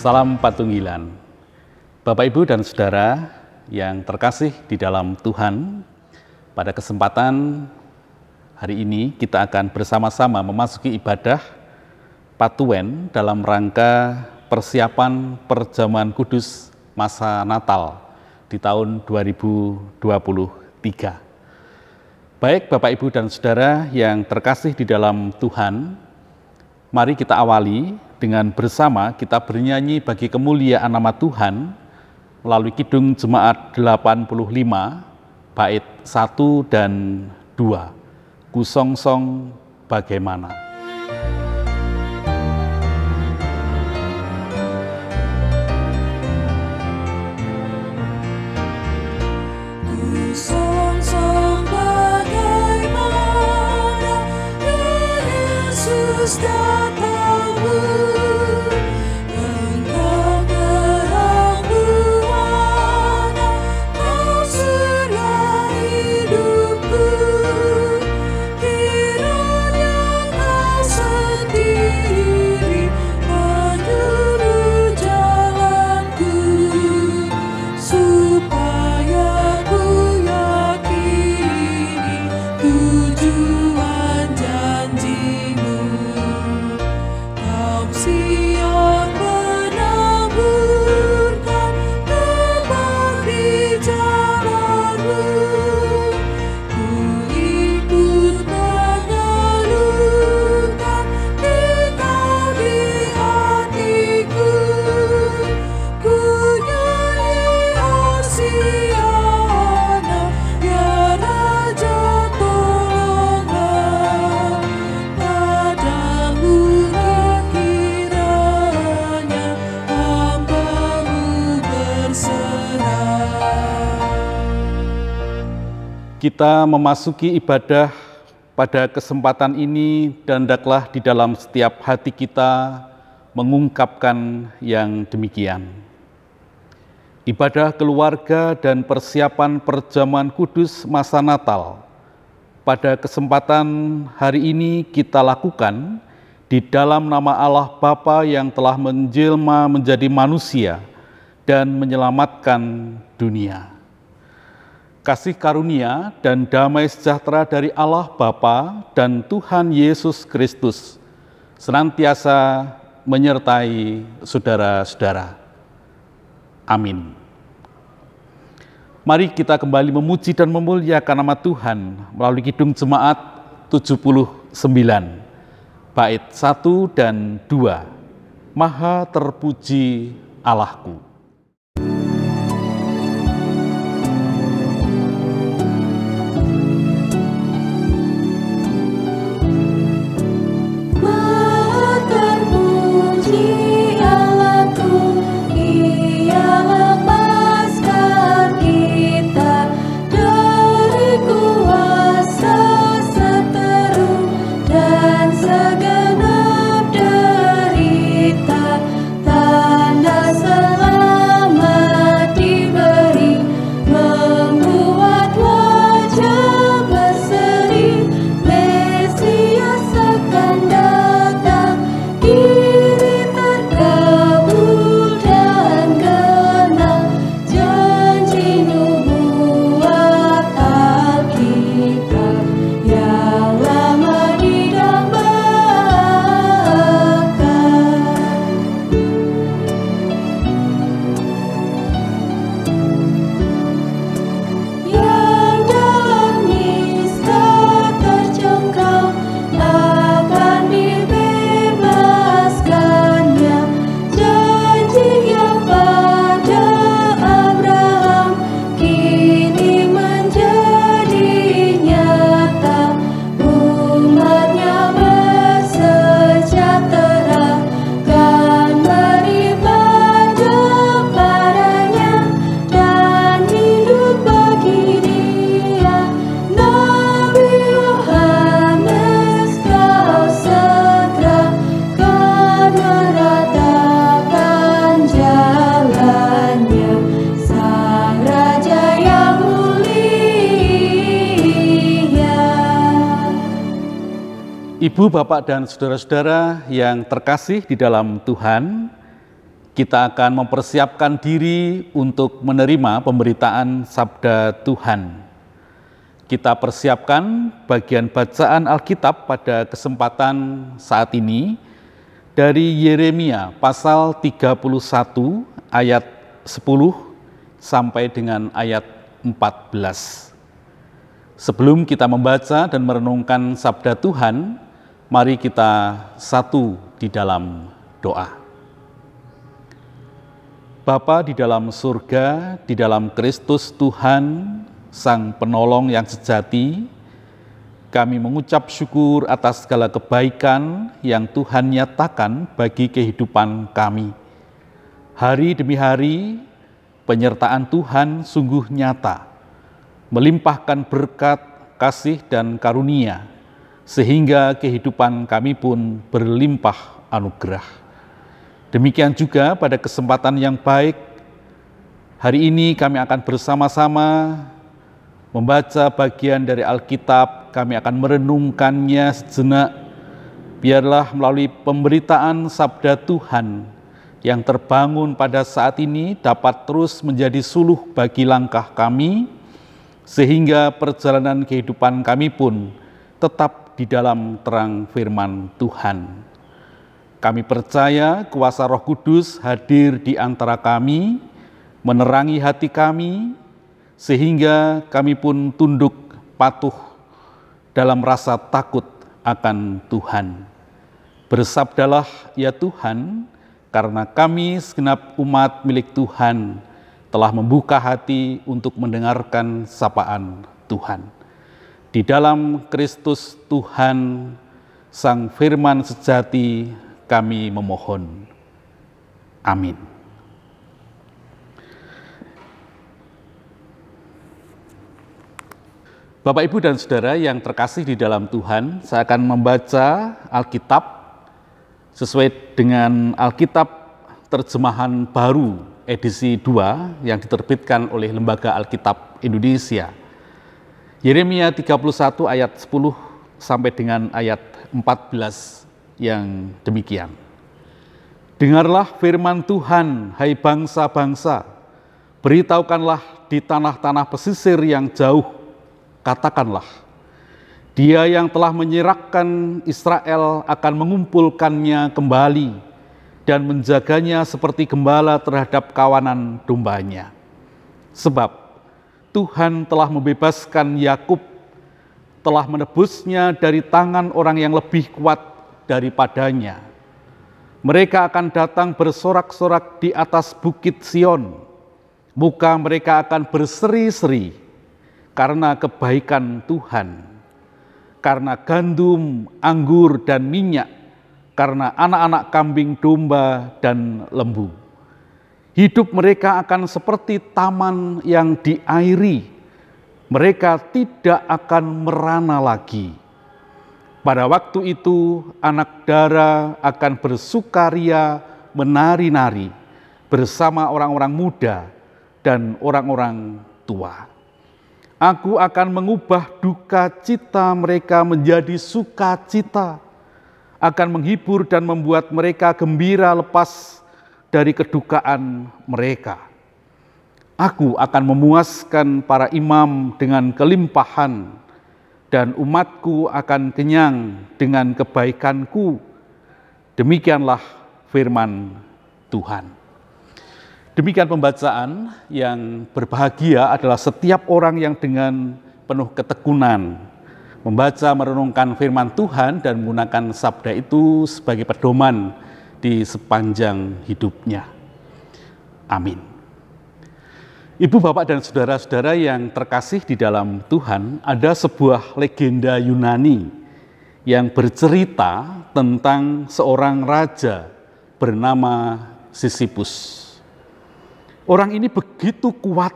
Salam Patunggilan. Bapak, Ibu, dan Saudara yang terkasih di dalam Tuhan, pada kesempatan hari ini kita akan bersama-sama memasuki ibadah Patuen dalam rangka persiapan perjamuan kudus masa Natal di tahun 2023. Baik Bapak, Ibu, dan Saudara yang terkasih di dalam Tuhan, mari kita awali dengan bersama kita bernyanyi bagi kemuliaan nama Tuhan melalui Kidung Jemaat 85, bait 1 dan 2, Kusongsong Bagaimana. Kusongsong bagaimana Yesus datang. Kita memasuki ibadah pada kesempatan ini dan hendaklah di dalam setiap hati kita mengungkapkan yang demikian. Ibadah keluarga dan persiapan perjamuan kudus masa Natal pada kesempatan hari ini kita lakukan di dalam nama Allah Bapa yang telah menjelma menjadi manusia dan menyelamatkan dunia. Kasih karunia dan damai sejahtera dari Allah Bapa dan Tuhan Yesus Kristus senantiasa menyertai saudara-saudara. Amin. Mari kita kembali memuji dan memuliakan nama Tuhan melalui Kidung Jemaat 79, bait 1 dan 2, Maha terpuji Allahku. Ibu, Bapak, dan saudara-saudara yang terkasih di dalam Tuhan, Kita akan mempersiapkan diri untuk menerima pemberitaan sabda Tuhan. Kita persiapkan bagian bacaan Alkitab pada kesempatan saat ini dari Yeremia pasal 31 ayat 10 sampai dengan ayat 14. Sebelum kita membaca dan merenungkan sabda Tuhan, mari kita satu di dalam doa. Bapa di dalam surga, di dalam Kristus Tuhan, Sang Penolong yang sejati, kami mengucap syukur atas segala kebaikan yang Tuhan nyatakan bagi kehidupan kami. Hari demi hari, penyertaan Tuhan sungguh nyata, melimpahkan berkat, kasih, dan karunia, sehingga kehidupan kami pun berlimpah anugerah. Demikian juga pada kesempatan yang baik, hari ini kami akan bersama-sama membaca bagian dari Alkitab, kami akan merenungkannya sejenak. Biarlah melalui pemberitaan sabda Tuhan yang terbangun pada saat ini dapat terus menjadi suluh bagi langkah kami, sehingga perjalanan kehidupan kami pun tetap di dalam terang firman Tuhan. Kami percaya kuasa Roh Kudus hadir di antara kami, menerangi hati kami, sehingga kami pun tunduk patuh dalam rasa takut akan Tuhan. Bersabdalah ya Tuhan, karena kami segenap umat milik Tuhan telah membuka hati untuk mendengarkan sapaan Tuhan. Di dalam Kristus Tuhan, Sang Firman sejati, kami memohon. Amin. Bapak, Ibu, dan Saudara yang terkasih di dalam Tuhan, saya akan membaca Alkitab sesuai dengan Alkitab terjemahan baru edisi 2 yang diterbitkan oleh Lembaga Alkitab Indonesia. Yeremia 31 ayat 10 sampai dengan ayat 14 yang demikian. Dengarlah firman Tuhan, hai bangsa-bangsa, beritahukanlah di tanah-tanah pesisir yang jauh, katakanlah, Dia yang telah menyerahkan Israel akan mengumpulkannya kembali dan menjaganya seperti gembala terhadap kawanan dombanya. Sebab Tuhan telah membebaskan Yakub, telah menebusnya dari tangan orang yang lebih kuat daripadanya. Mereka akan datang bersorak-sorak di atas bukit Sion. Muka mereka akan berseri-seri karena kebaikan Tuhan, karena gandum, anggur, dan minyak, karena anak-anak kambing domba dan lembu. Hidup mereka akan seperti taman yang diairi. Mereka tidak akan merana lagi. Pada waktu itu anak dara akan bersukaria menari-nari bersama orang-orang muda dan orang-orang tua. Aku akan mengubah duka cita mereka menjadi sukacita, akan menghibur dan membuat mereka gembira lepas dari kedukaan mereka. Aku akan memuaskan para imam dengan kelimpahan, dan umatku akan kenyang dengan kebaikanku. Demikianlah firman Tuhan. Demikian pembacaan. Yang berbahagia adalah setiap orang yang dengan penuh ketekunan membaca merenungkan firman Tuhan dan menggunakan sabda itu sebagai pedoman di sepanjang hidupnya. Amin. Ibu, bapak, dan saudara-saudara yang terkasih di dalam Tuhan, ada sebuah legenda Yunani yang bercerita tentang seorang raja bernama Sisyphus. Orang ini begitu kuat,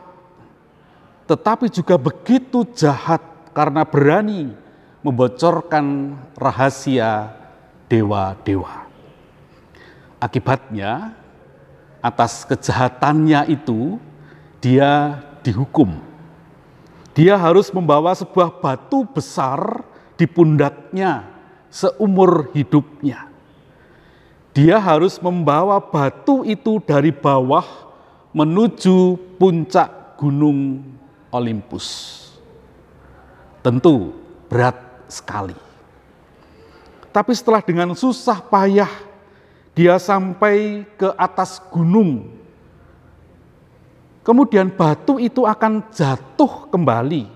tetapi juga begitu jahat karena berani membocorkan rahasia dewa-dewa. Akibatnya, atas kejahatannya itu, dia dihukum. Dia harus membawa sebuah batu besar di pundaknya seumur hidupnya. Dia harus membawa batu itu dari bawah menuju puncak gunung Olympus. Tentu berat sekali. Tapi setelah dengan susah payah dia sampai ke atas gunung, kemudian batu itu akan jatuh kembali.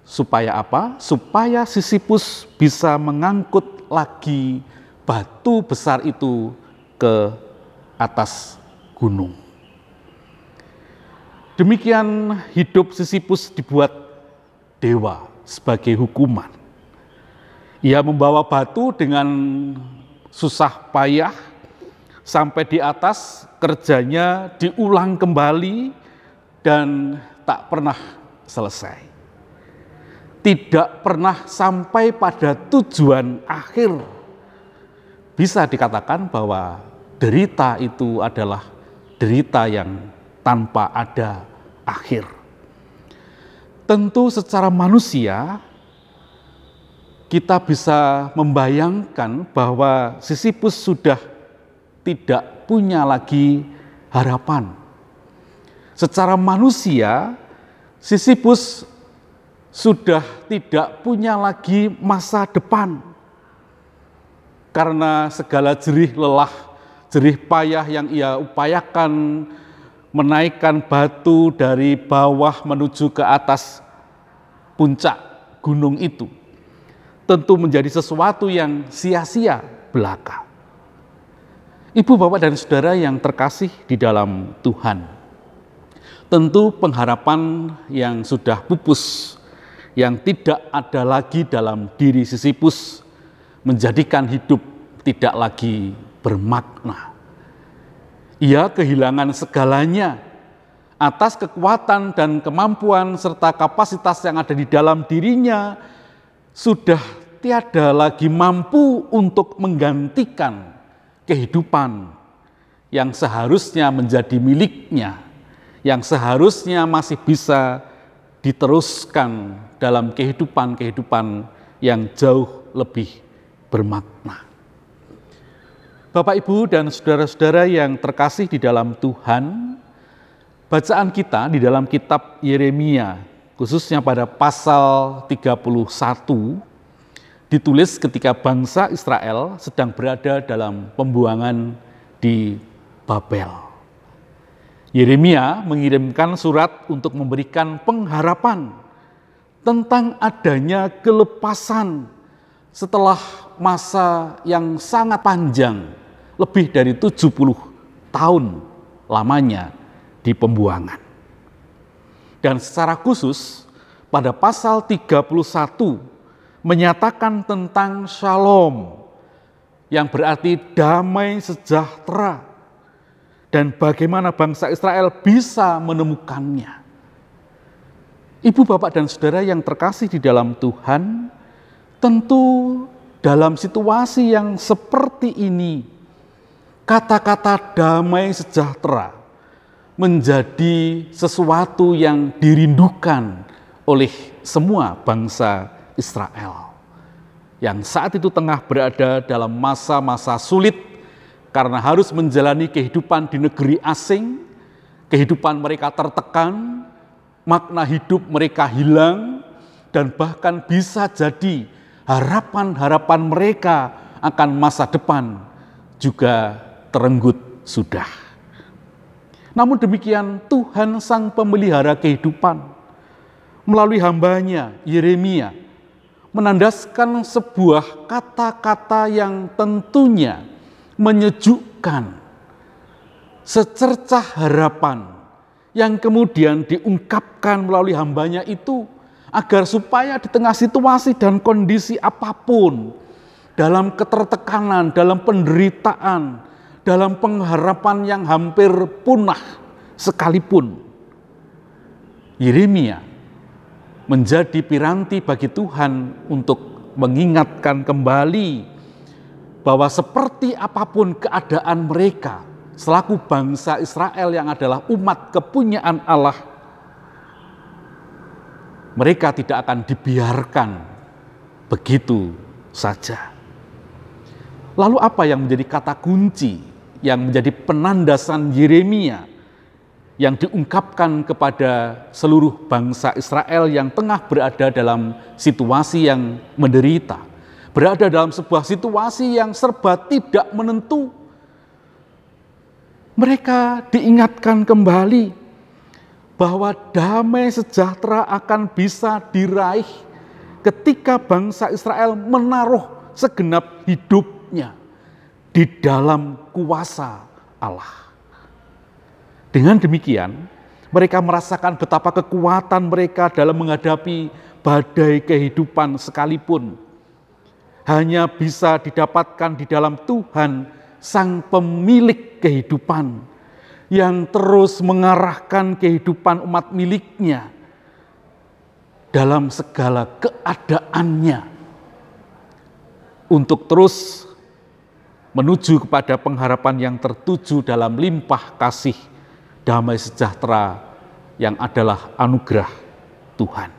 Supaya apa? Supaya Sisyphus bisa mengangkut lagi batu besar itu ke atas gunung. Demikian hidup Sisyphus dibuat dewa sebagai hukuman. Ia membawa batu dengan susah payah sampai di atas, kerjanya diulang kembali dan tak pernah selesai. Tidak pernah sampai pada tujuan akhir. Bisa dikatakan bahwa derita itu adalah derita yang tanpa ada akhir. Tentu secara manusia kita bisa membayangkan bahwa Sisyphus sudah tidak punya lagi harapan. Secara manusia, Sisyphus sudah tidak punya lagi masa depan. Karena segala jerih lelah, jerih payah yang ia upayakan menaikkan batu dari bawah menuju ke atas puncak gunung itu, tentu menjadi sesuatu yang sia-sia belaka. Ibu, bapak, dan saudara yang terkasih di dalam Tuhan, tentu pengharapan yang sudah pupus, yang tidak ada lagi dalam diri Sisyphus, menjadikan hidup tidak lagi bermakna. Ia kehilangan segalanya atas kekuatan dan kemampuan serta kapasitas yang ada di dalam dirinya, sudah tiada lagi mampu untuk menggantikan kehidupan yang seharusnya menjadi miliknya, yang seharusnya masih bisa diteruskan dalam kehidupan yang jauh lebih bermakna. Bapak, Ibu, dan saudara-saudara yang terkasih di dalam Tuhan, bacaan kita di dalam kitab Yeremia, khususnya pada pasal 31, ditulis ketika bangsa Israel sedang berada dalam pembuangan di Babel. Yeremia mengirimkan surat untuk memberikan pengharapan tentang adanya kelepasan setelah masa yang sangat panjang, lebih dari 70 tahun lamanya di pembuangan. Dan secara khusus pada pasal 31 menyatakan tentang shalom, yang berarti damai sejahtera, dan bagaimana bangsa Israel bisa menemukannya. Ibu, bapak, dan saudara yang terkasih di dalam Tuhan, tentu dalam situasi yang seperti ini, kata-kata damai sejahtera menjadi sesuatu yang dirindukan oleh semua bangsa Israel yang saat itu tengah berada dalam masa-masa sulit karena harus menjalani kehidupan di negeri asing, kehidupan mereka tertekan, makna hidup mereka hilang, dan bahkan bisa jadi harapan-harapan mereka akan masa depan juga terenggut sudah. Namun demikian Tuhan Sang Pemelihara kehidupan melalui hambanya Yeremia menandaskan sebuah kata-kata yang tentunya menyejukkan, secercah harapan yang kemudian diungkapkan melalui hambanya itu, agar supaya di tengah situasi dan kondisi apapun, dalam ketertekanan, dalam penderitaan, dalam pengharapan yang hampir punah sekalipun, Yeremia menjadi piranti bagi Tuhan untuk mengingatkan kembali bahwa seperti apapun keadaan mereka selaku bangsa Israel yang adalah umat kepunyaan Allah, mereka tidak akan dibiarkan begitu saja. Lalu apa yang menjadi kata kunci, yang menjadi penandasan Yeremia yang diungkapkan kepada seluruh bangsa Israel yang tengah berada dalam situasi yang menderita, berada dalam sebuah situasi yang serba tidak menentu? Mereka diingatkan kembali bahwa damai sejahtera akan bisa diraih ketika bangsa Israel menaruh segenap hidupnya di dalam kuasa Allah. Dengan demikian, mereka merasakan betapa kekuatan mereka dalam menghadapi badai kehidupan sekalipun hanya bisa didapatkan di dalam Tuhan, Sang Pemilik kehidupan, yang terus mengarahkan kehidupan umat miliknya dalam segala keadaannya untuk terus menuju kepada pengharapan yang tertuju dalam limpah kasih damai sejahtera yang adalah anugerah Tuhan.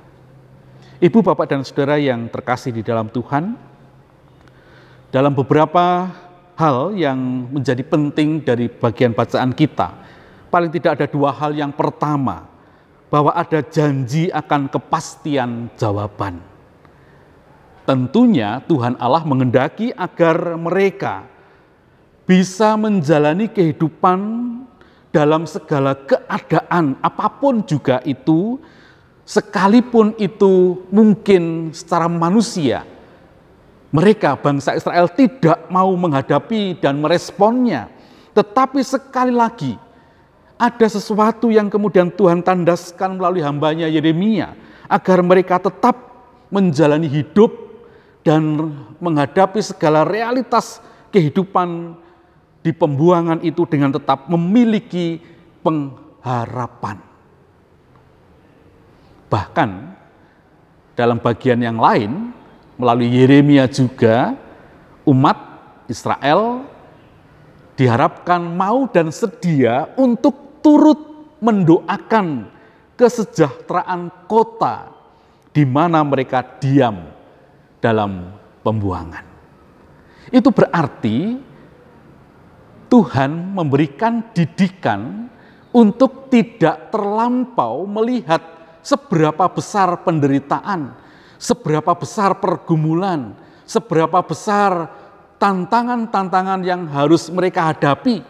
Ibu, bapak, dan saudara yang terkasih di dalam Tuhan, dalam beberapa hal yang menjadi penting dari bagian bacaan kita, paling tidak ada dua hal. Yang pertama, bahwa ada janji akan kepastian jawaban. Tentunya Tuhan Allah menghendaki agar mereka bisa menjalani kehidupan dalam segala keadaan, apapun juga itu, sekalipun itu mungkin secara manusia, mereka bangsa Israel tidak mau menghadapi dan meresponnya. Tetapi sekali lagi, ada sesuatu yang kemudian Tuhan tandaskan melalui hambanya Yeremia, agar mereka tetap menjalani hidup dan menghadapi segala realitas kehidupan di pembuangan itu dengan tetap memiliki pengharapan. Bahkan dalam bagian yang lain, melalui Yeremia juga, umat Israel diharapkan mau dan sedia untuk turut mendoakan kesejahteraan kota di mana mereka diam dalam pembuangan. Itu berarti Tuhan memberikan didikan untuk tidak terlampau melihat seberapa besar penderitaan, seberapa besar pergumulan, seberapa besar tantangan-tantangan yang harus mereka hadapi.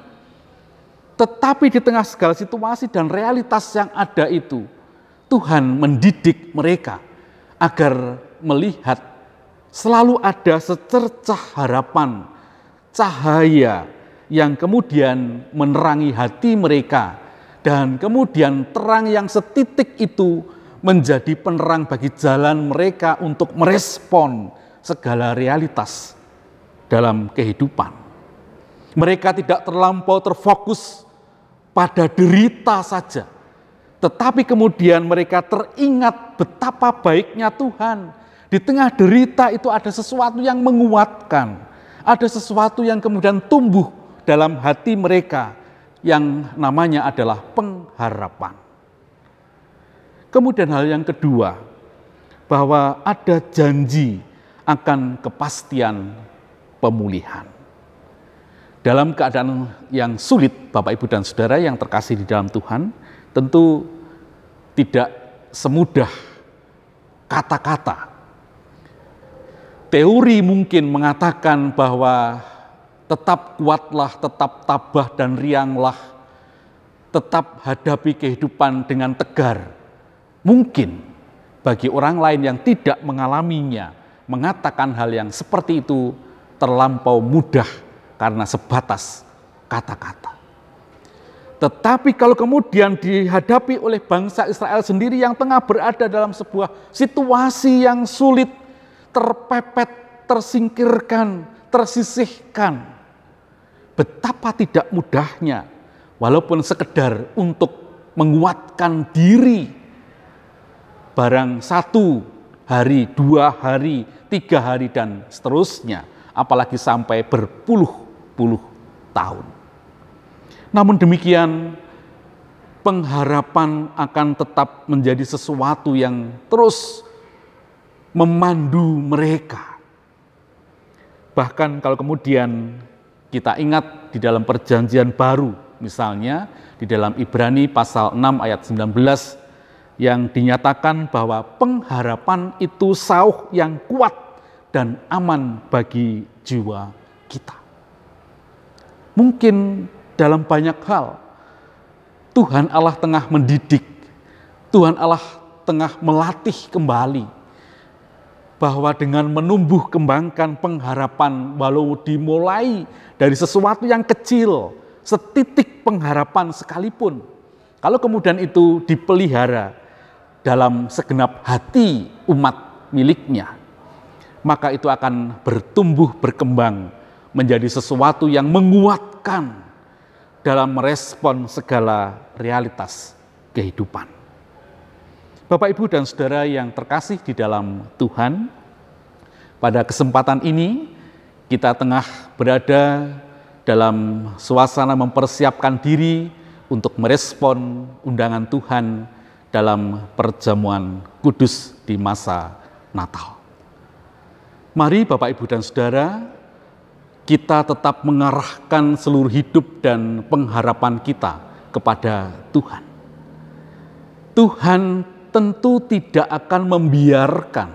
Tetapi di tengah segala situasi dan realitas yang ada itu, Tuhan mendidik mereka agar melihat selalu ada secercah harapan, cahaya yang kemudian menerangi hati mereka, dan kemudian terang yang setitik itu menjadi penerang bagi jalan mereka untuk merespon segala realitas dalam kehidupan. Mereka tidak terlampau terfokus pada derita saja, tetapi kemudian mereka teringat betapa baiknya Tuhan. Di tengah derita itu ada sesuatu yang menguatkan, ada sesuatu yang kemudian tumbuh dalam hati mereka yang namanya adalah pengharapan. Kemudian hal yang kedua, bahwa ada janji akan kepastian pemulihan. Dalam keadaan yang sulit, Bapak, Ibu, dan Saudara yang terkasih di dalam Tuhan, tentu tidak semudah kata-kata. Teori mungkin mengatakan bahwa tetap kuatlah, tetap tabah dan rianglah, tetap hadapi kehidupan dengan tegar. Mungkin bagi orang lain yang tidak mengalaminya, mengatakan hal yang seperti itu terlampau mudah karena sebatas kata-kata. Tetapi kalau kemudian dihadapi oleh bangsa Israel sendiri yang tengah berada dalam sebuah situasi yang sulit, terpepet, tersingkirkan, tersisihkan, betapa tidak mudahnya, walaupun sekedar untuk menguatkan diri, barang 1 hari, 2 hari, 3 hari, dan seterusnya, apalagi sampai berpuluh-puluh tahun. Namun demikian, pengharapan akan tetap menjadi sesuatu yang terus memandu mereka. Bahkan kalau kemudian kita ingat di dalam perjanjian baru, misalnya di dalam Ibrani pasal 6 ayat 19, yang dinyatakan bahwa pengharapan itu sauh yang kuat dan aman bagi jiwa kita. Mungkin dalam banyak hal Tuhan Allah tengah mendidik, Tuhan Allah tengah melatih kembali, bahwa dengan menumbuh kembangkan pengharapan, walau dimulai dari sesuatu yang kecil, setitik pengharapan sekalipun, kalau kemudian itu dipelihara dalam segenap hati umat miliknya, maka itu akan bertumbuh berkembang menjadi sesuatu yang menguatkan dalam merespon segala realitas kehidupan. Bapak, Ibu, dan Saudara yang terkasih di dalam Tuhan, pada kesempatan ini kita tengah berada dalam suasana mempersiapkan diri untuk merespon undangan Tuhan dalam perjamuan kudus di masa Natal. Mari Bapak, Ibu, dan Saudara, kita tetap mengarahkan seluruh hidup dan pengharapan kita kepada Tuhan. Tuhan tentu tidak akan membiarkan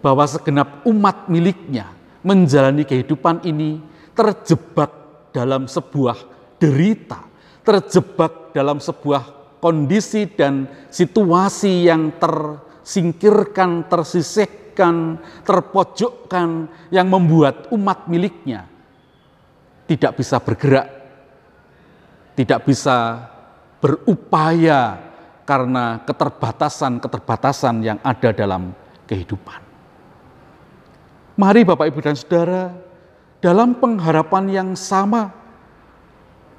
bahwa segenap umat miliknya menjalani kehidupan ini terjebak dalam sebuah derita, terjebak dalam sebuah kondisi dan situasi yang tersingkirkan, tersisihkan, terpojokkan, yang membuat umat miliknya tidak bisa bergerak, tidak bisa berupaya karena keterbatasan-keterbatasan yang ada dalam kehidupan. Mari Bapak, Ibu, dan Saudara, dalam pengharapan yang sama,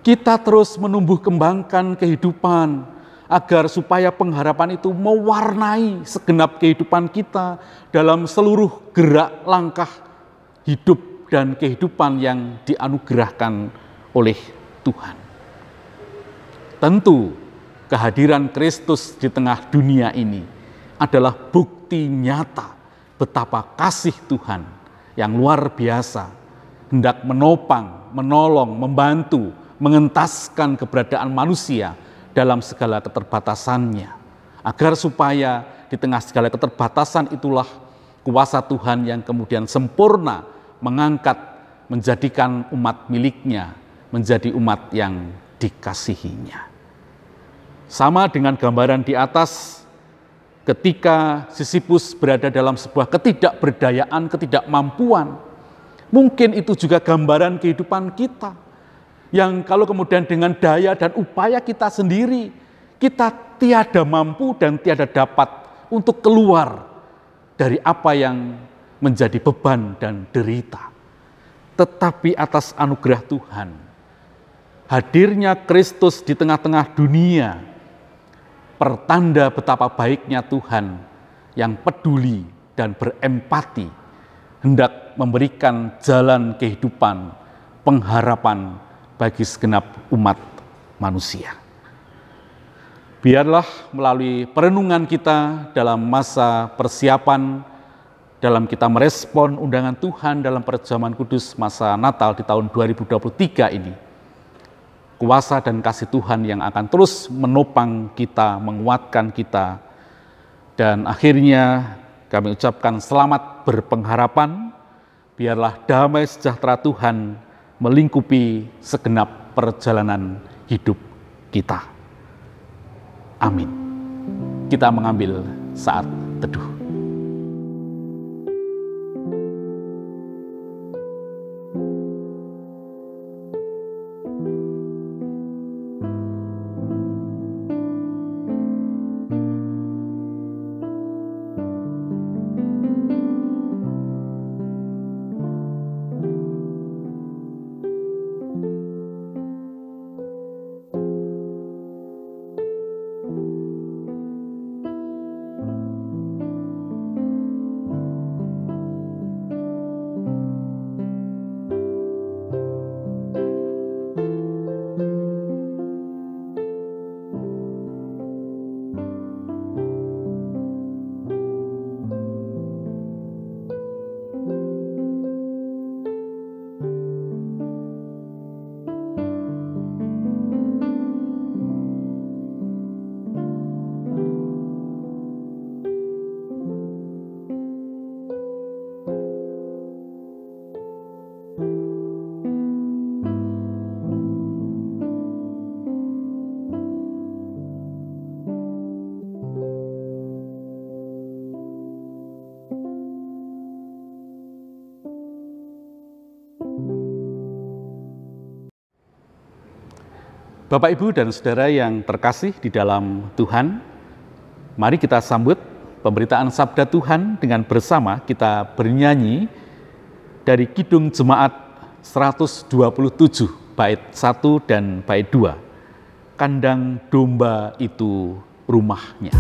kita terus menumbuh kembangkan kehidupan agar supaya pengharapan itu mewarnai segenap kehidupan kita dalam seluruh gerak langkah hidup dan kehidupan yang dianugerahkan oleh Tuhan. Tentu kehadiran Kristus di tengah dunia ini adalah bukti nyata betapa kasih Tuhan yang luar biasa hendak menopang, menolong, membantu, mengentaskan keberadaan manusia dalam segala keterbatasannya, agar supaya di tengah segala keterbatasan itulah kuasa Tuhan yang kemudian sempurna mengangkat, menjadikan umat miliknya menjadi umat yang dikasihinya. Sama dengan gambaran di atas, ketika Sisyphus berada dalam sebuah ketidakberdayaan, ketidakmampuan, mungkin itu juga gambaran kehidupan kita, yang kalau kemudian dengan daya dan upaya kita sendiri, kita tiada mampu dan tiada dapat untuk keluar dari apa yang menjadi beban dan derita. Tetapi atas anugerah Tuhan, hadirnya Kristus di tengah-tengah dunia, pertanda betapa baiknya Tuhan yang peduli dan berempati, hendak memberikan jalan kehidupan, pengharapan bagi segenap umat manusia. Biarlah melalui perenungan kita dalam masa persiapan, dalam kita merespon undangan Tuhan dalam perjamuan kudus masa Natal di tahun 2023 ini, kuasa dan kasih Tuhan yang akan terus menopang kita, menguatkan kita, dan akhirnya kami ucapkan selamat berpengharapan. Biarlah damai sejahtera Tuhan melingkupi segenap perjalanan hidup kita. Amin. Kita mengambil saat teduh. Bapak, Ibu, dan Saudara yang terkasih di dalam Tuhan, mari kita sambut pemberitaan Sabda Tuhan dengan bersama kita bernyanyi dari Kidung Jemaat 127, bait 1 dan bait 2. Kandang domba itu rumahnya.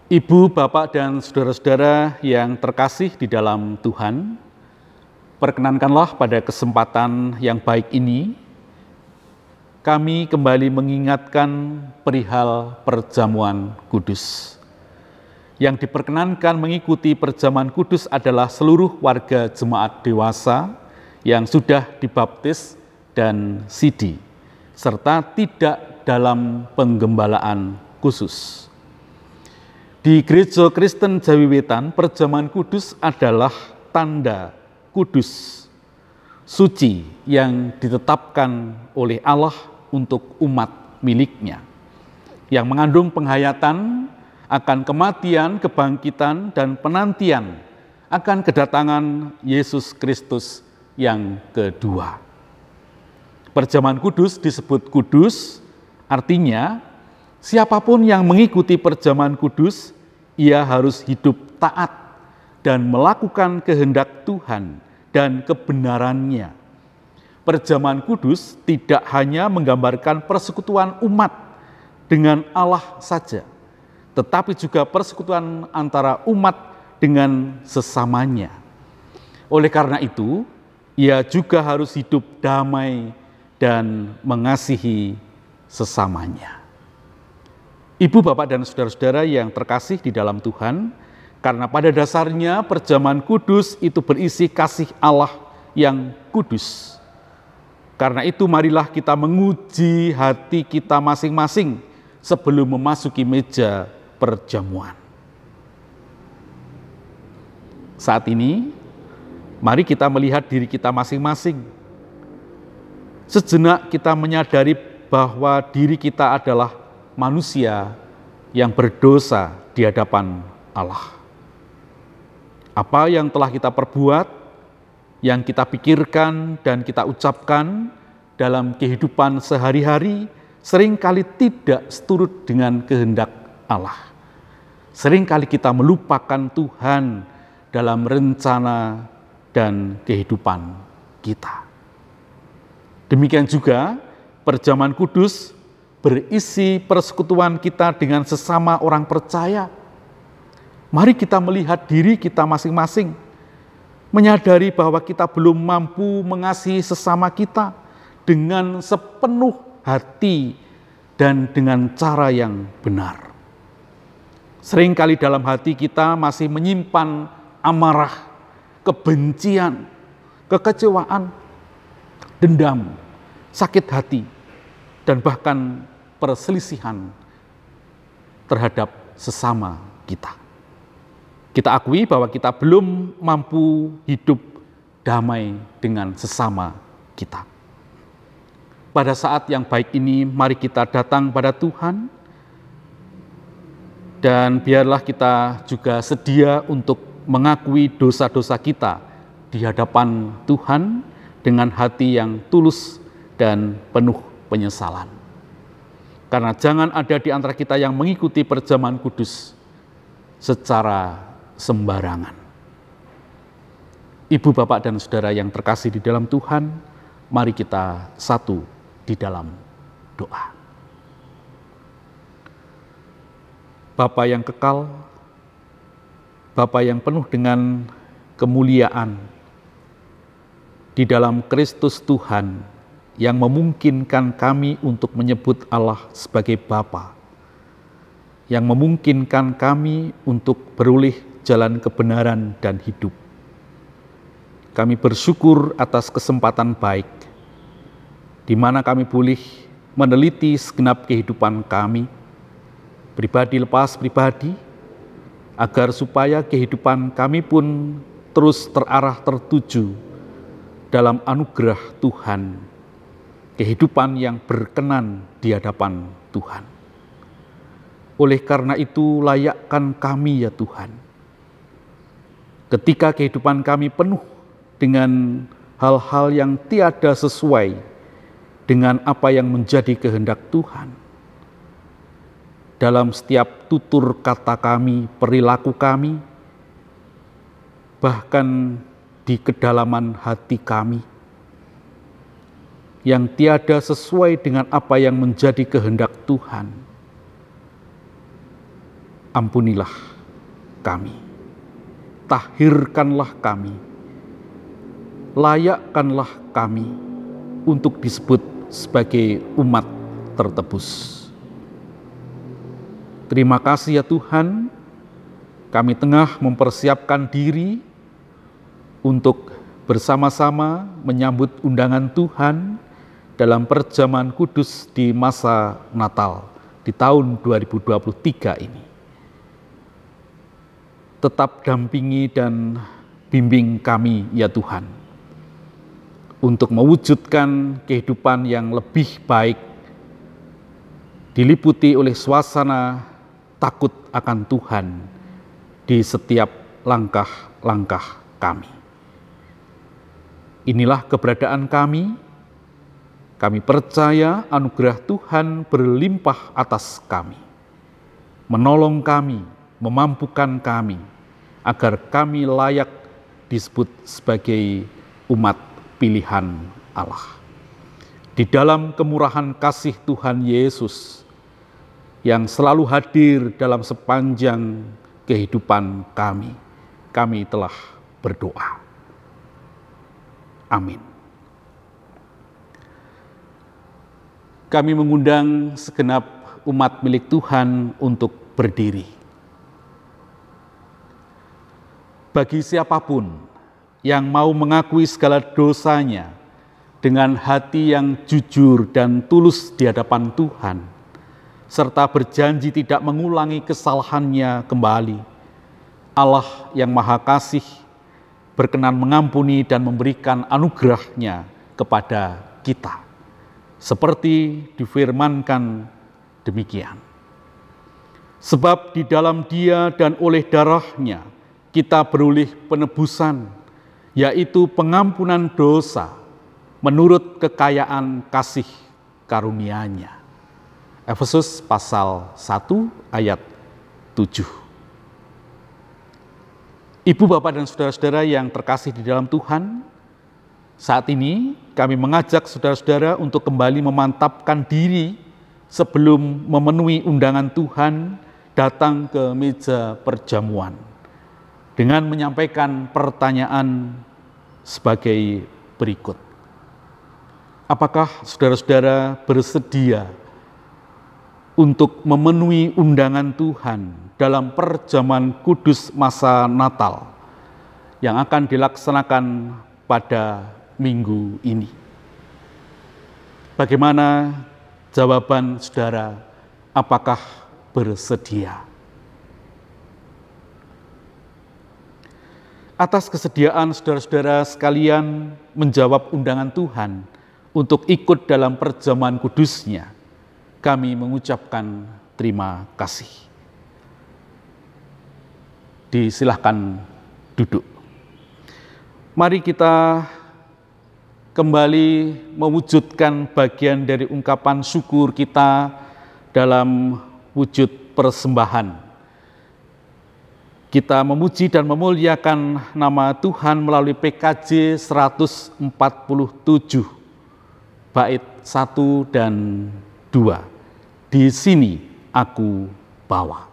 Ibu, Bapak, dan saudara-saudara yang terkasih di dalam Tuhan, perkenankanlah pada kesempatan yang baik ini, kami kembali mengingatkan perihal perjamuan kudus. Yang diperkenankan mengikuti perjamuan kudus adalah seluruh warga jemaat dewasa yang sudah dibaptis dan sidi, serta tidak dalam penggembalaan khusus. Di Gereja Kristen Jawi Wetan, perjamuan kudus adalah tanda kudus, suci yang ditetapkan oleh Allah untuk umat miliknya, yang mengandung penghayatan akan kematian, kebangkitan, dan penantian akan kedatangan Yesus Kristus yang kedua. Perjamuan kudus disebut kudus, artinya siapapun yang mengikuti perjamuan kudus, ia harus hidup taat dan melakukan kehendak Tuhan dan kebenarannya. Perjamuan kudus tidak hanya menggambarkan persekutuan umat dengan Allah saja, tetapi juga persekutuan antara umat dengan sesamanya. Oleh karena itu, ia juga harus hidup damai dan mengasihi sesamanya. Ibu, Bapak, dan saudara-saudara yang terkasih di dalam Tuhan, karena pada dasarnya perjamuan kudus itu berisi kasih Allah yang kudus. Karena itu marilah kita menguji hati kita masing-masing sebelum memasuki meja perjamuan. Saat ini, mari kita melihat diri kita masing-masing. Sejenak kita menyadari bahwa diri kita adalah manusia yang berdosa di hadapan Allah. Apa yang telah kita perbuat, yang kita pikirkan dan kita ucapkan dalam kehidupan sehari-hari seringkali tidak seturut dengan kehendak Allah. Seringkali kita melupakan Tuhan dalam rencana dan kehidupan kita. Demikian juga perjamuan kudus berisi persekutuan kita dengan sesama orang percaya. Mari kita melihat diri kita masing-masing, menyadari bahwa kita belum mampu mengasihi sesama kita dengan sepenuh hati dan dengan cara yang benar. Seringkali dalam hati kita masih menyimpan amarah, kebencian, kekecewaan, dendam, sakit hati, dan bahkan perselisihan terhadap sesama kita. Kita akui bahwa kita belum mampu hidup damai dengan sesama kita. Pada saat yang baik ini, mari kita datang pada Tuhan, dan biarlah kita juga sedia untuk mengakui dosa-dosa kita di hadapan Tuhan dengan hati yang tulus dan penuh penyesalan. Karena jangan ada di antara kita yang mengikuti perjamuan kudus secara sembarangan. Ibu, bapak, dan saudara yang terkasih di dalam Tuhan, mari kita satu di dalam doa. Bapa yang kekal, Bapa yang penuh dengan kemuliaan, di dalam Kristus Tuhan yang memungkinkan kami untuk menyebut Allah sebagai Bapa, yang memungkinkan kami untuk beroleh jalan kebenaran dan hidup. Kami bersyukur atas kesempatan baik, di mana kami boleh meneliti segenap kehidupan kami, pribadi lepas pribadi, agar supaya kehidupan kami pun terus terarah tertuju dalam anugerah Tuhan, kehidupan yang berkenan di hadapan Tuhan. Oleh karena itu, layakkan kami ya Tuhan, ketika kehidupan kami penuh dengan hal-hal yang tiada sesuai dengan apa yang menjadi kehendak Tuhan, dalam setiap tutur kata kami, perilaku kami, bahkan di kedalaman hati kami, yang tiada sesuai dengan apa yang menjadi kehendak Tuhan, ampunilah kami, tahirkanlah kami, layakkanlah kami untuk disebut sebagai umat tertebus. Terima kasih ya Tuhan, kami tengah mempersiapkan diri untuk bersama-sama menyambut undangan Tuhan dalam perjamuan kudus di masa Natal di tahun 2023 ini. Tetap dampingi dan bimbing kami ya Tuhan, untuk mewujudkan kehidupan yang lebih baik, diliputi oleh suasana takut akan Tuhan di setiap langkah-langkah kami. Inilah keberadaan kami. Kami percaya anugerah Tuhan berlimpah atas kami, menolong kami, memampukan kami, agar kami layak disebut sebagai umat pilihan Allah. Di dalam kemurahan kasih Tuhan Yesus yang selalu hadir dalam sepanjang kehidupan kami, kami telah berdoa. Amin. Kami mengundang segenap umat milik Tuhan untuk berdiri. Bagi siapapun yang mau mengakui segala dosanya dengan hati yang jujur dan tulus di hadapan Tuhan, serta berjanji tidak mengulangi kesalahannya kembali, Allah yang Maha Kasih berkenan mengampuni dan memberikan anugerah-Nya kepada kita, seperti difirmankan demikian. Sebab di dalam Dia dan oleh darah-Nya kita beroleh penebusan, yaitu pengampunan dosa menurut kekayaan kasih karunia-Nya. Efesus pasal 1 ayat 7. Ibu, bapak, dan saudara-saudara yang terkasih di dalam Tuhan, saat ini kami mengajak saudara-saudara untuk kembali memantapkan diri sebelum memenuhi undangan Tuhan datang ke meja perjamuan dengan menyampaikan pertanyaan sebagai berikut. Apakah saudara-saudara bersedia untuk memenuhi undangan Tuhan dalam perjamuan kudus masa Natal yang akan dilaksanakan pada minggu ini? Bagaimana jawaban saudara? Apakah bersedia? Atas kesediaan saudara-saudara sekalian menjawab undangan Tuhan untuk ikut dalam perjamuan kudus-Nya, kami mengucapkan terima kasih. Disilahkan duduk. Mari kita kembali mewujudkan bagian dari ungkapan syukur kita dalam wujud persembahan. Kita memuji dan memuliakan nama Tuhan melalui PKJ 147, bait 1 dan 2. Di sini aku bawa.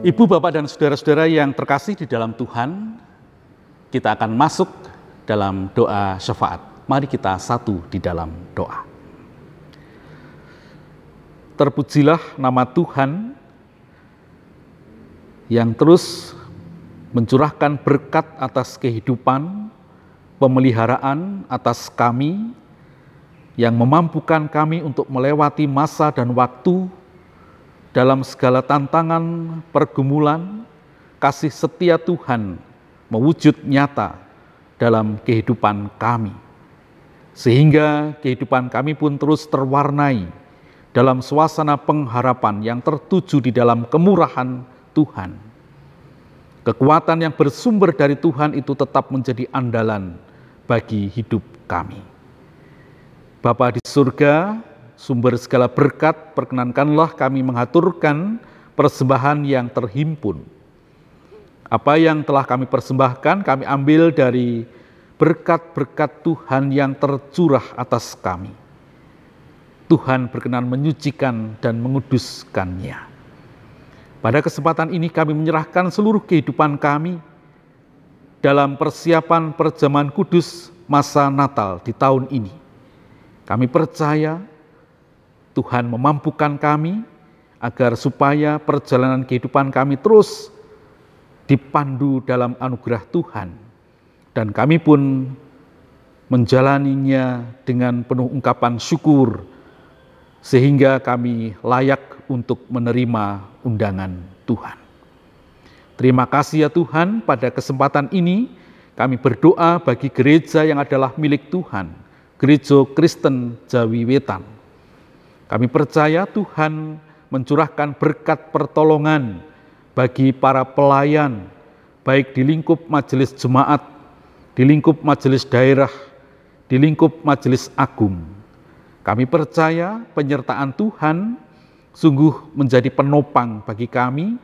Ibu, Bapak, dan saudara-saudara yang terkasih di dalam Tuhan, kita akan masuk dalam doa syafaat. Mari kita satu di dalam doa. Terpujilah nama Tuhan yang terus mencurahkan berkat atas kehidupan, pemeliharaan atas kami, yang memampukan kami untuk melewati masa dan waktu dalam segala tantangan, pergumulan, kasih setia Tuhan mewujud nyata dalam kehidupan kami. Sehingga kehidupan kami pun terus terwarnai dalam suasana pengharapan yang tertuju di dalam kemurahan Tuhan. Kekuatan yang bersumber dari Tuhan itu tetap menjadi andalan bagi hidup kami. Bapa di surga, sumber segala berkat, perkenankanlah kami mengaturkan persembahan yang terhimpun. Apa yang telah kami persembahkan, kami ambil dari berkat-berkat Tuhan yang tercurah atas kami. Tuhan berkenan menyucikan dan menguduskannya. Pada kesempatan ini kami menyerahkan seluruh kehidupan kami dalam persiapan perjamuan kudus masa Natal di tahun ini. Kami percaya Tuhan memampukan kami agar supaya perjalanan kehidupan kami terus dipandu dalam anugerah Tuhan. Dan kami pun menjalaninya dengan penuh ungkapan syukur, sehingga kami layak untuk menerima undangan Tuhan. Terima kasih ya Tuhan, pada kesempatan ini kami berdoa bagi gereja yang adalah milik Tuhan, Gereja Kristen Jawi Wetan. Kami percaya Tuhan mencurahkan berkat pertolongan bagi para pelayan, baik di lingkup majelis jemaat, di lingkup majelis daerah, di lingkup majelis agung. Kami percaya penyertaan Tuhan sungguh menjadi penopang bagi kami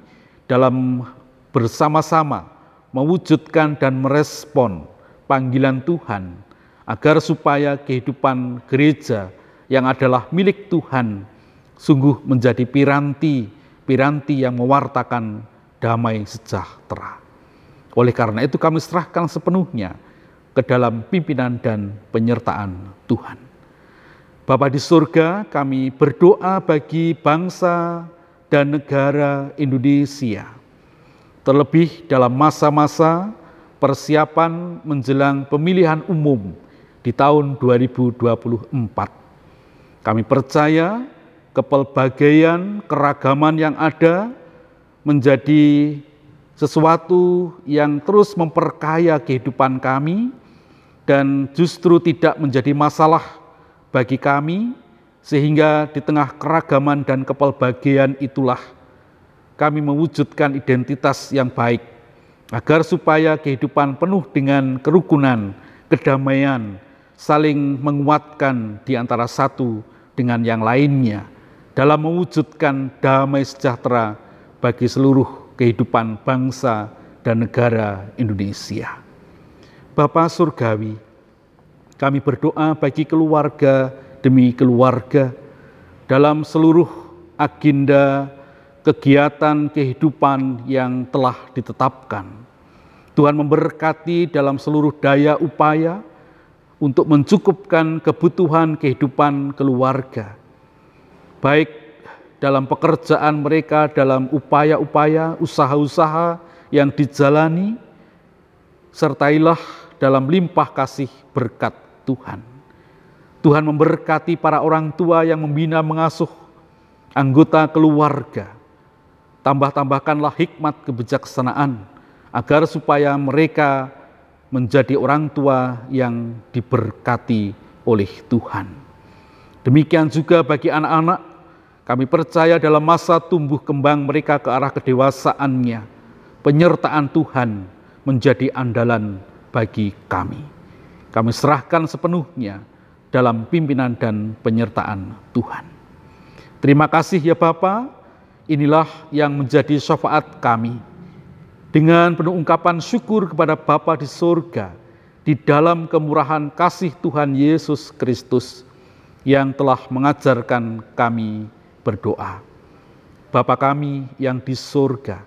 dalam bersama-sama mewujudkan dan merespon panggilan Tuhan, agar supaya kehidupan gereja yang adalah milik Tuhan sungguh menjadi piranti yang mewartakan damai sejahtera. Oleh karena itu kami serahkan sepenuhnya ke dalam pimpinan dan penyertaan Tuhan. Bapa di surga, kami berdoa bagi bangsa dan negara Indonesia, terlebih dalam masa-masa persiapan menjelang pemilihan umum di tahun 2024. Kami percaya kepelbagaian keragaman yang ada menjadi sesuatu yang terus memperkaya kehidupan kami dan justru tidak menjadi masalah bagi kami, sehingga di tengah keragaman dan kepelbagaian itulah kami mewujudkan identitas yang baik, agar supaya kehidupan penuh dengan kerukunan, kedamaian, saling menguatkan di antara satu dengan yang lainnya, dalam mewujudkan damai sejahtera bagi seluruh kehidupan bangsa dan negara Indonesia. Bapa Surgawi, kami berdoa bagi keluarga demi keluarga dalam seluruh agenda kegiatan kehidupan yang telah ditetapkan. Tuhan memberkati dalam seluruh daya upaya untuk mencukupkan kebutuhan kehidupan keluarga, baik dalam pekerjaan mereka, dalam upaya-upaya, usaha-usaha yang dijalani, sertailah dalam limpah kasih berkat Tuhan. Tuhan memberkati para orang tua yang membina mengasuh anggota keluarga. Tambah-tambahkanlah hikmat kebijaksanaan, agar supaya mereka menjadi orang tua yang diberkati oleh Tuhan. Demikian juga bagi anak-anak, kami percaya dalam masa tumbuh kembang mereka ke arah kedewasaannya, penyertaan Tuhan menjadi andalan bagi kami. Kami serahkan sepenuhnya dalam pimpinan dan penyertaan Tuhan. Terima kasih ya Bapa, inilah yang menjadi syafaat kami. Dengan penuh ungkapan syukur kepada Bapa di surga, di dalam kemurahan kasih Tuhan Yesus Kristus yang telah mengajarkan kami berdoa. Bapa kami yang di surga,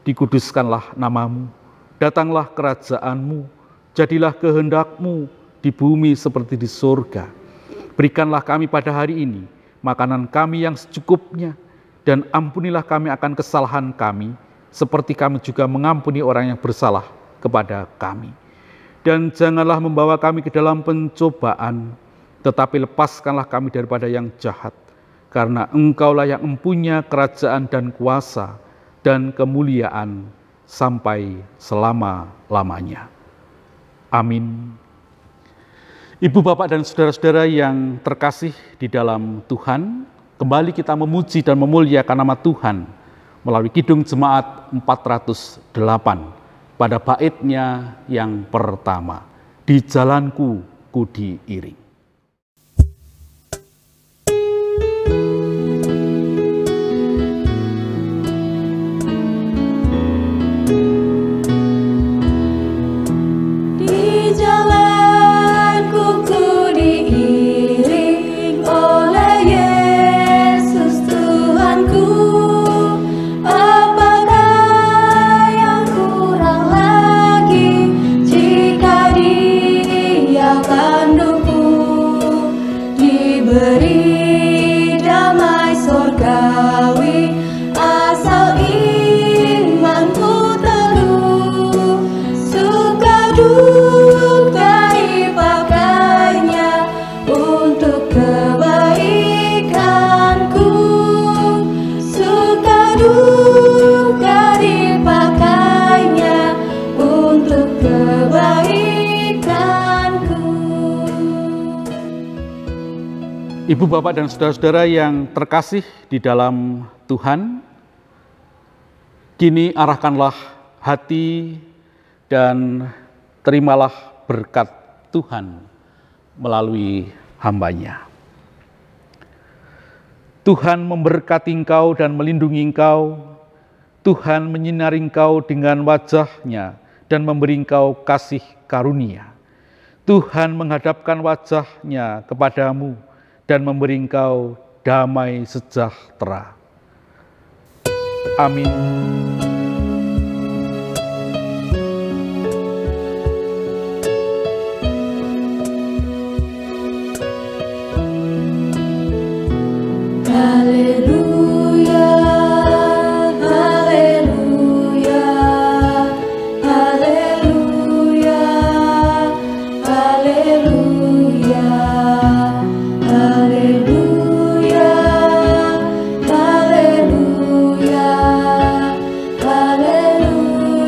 dikuduskanlah namamu, datanglah kerajaanmu, jadilah kehendak-Mu di bumi seperti di surga. Berikanlah kami pada hari ini makanan kami yang secukupnya, dan ampunilah kami akan kesalahan kami, seperti kami juga mengampuni orang yang bersalah kepada kami. Dan janganlah membawa kami ke dalam pencobaan, tetapi lepaskanlah kami daripada yang jahat. Karena Engkaulah yang mempunyai kerajaan dan kuasa dan kemuliaan sampai selama-lamanya. Amin. Ibu, bapak, dan saudara-saudara yang terkasih di dalam Tuhan, kembali kita memuji dan memuliakan nama Tuhan melalui Kidung Jemaat 408 pada baitnya yang pertama, Di Jalanku Ku Diiring. Ibu, bapak, dan saudara-saudara yang terkasih di dalam Tuhan, kini arahkanlah hati dan terimalah berkat Tuhan melalui hamba-Nya. Tuhan memberkati engkau dan melindungi engkau. Tuhan menyinari engkau dengan wajah-Nya dan memberi engkau kasih karunia. Tuhan menghadapkan wajah-Nya kepadamu dan memberi engkau damai sejahtera. Amin. Haleluya, haleluya, haleluya, haleluya. Haleluya, haleluya, haleluya.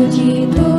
puji Tuhan.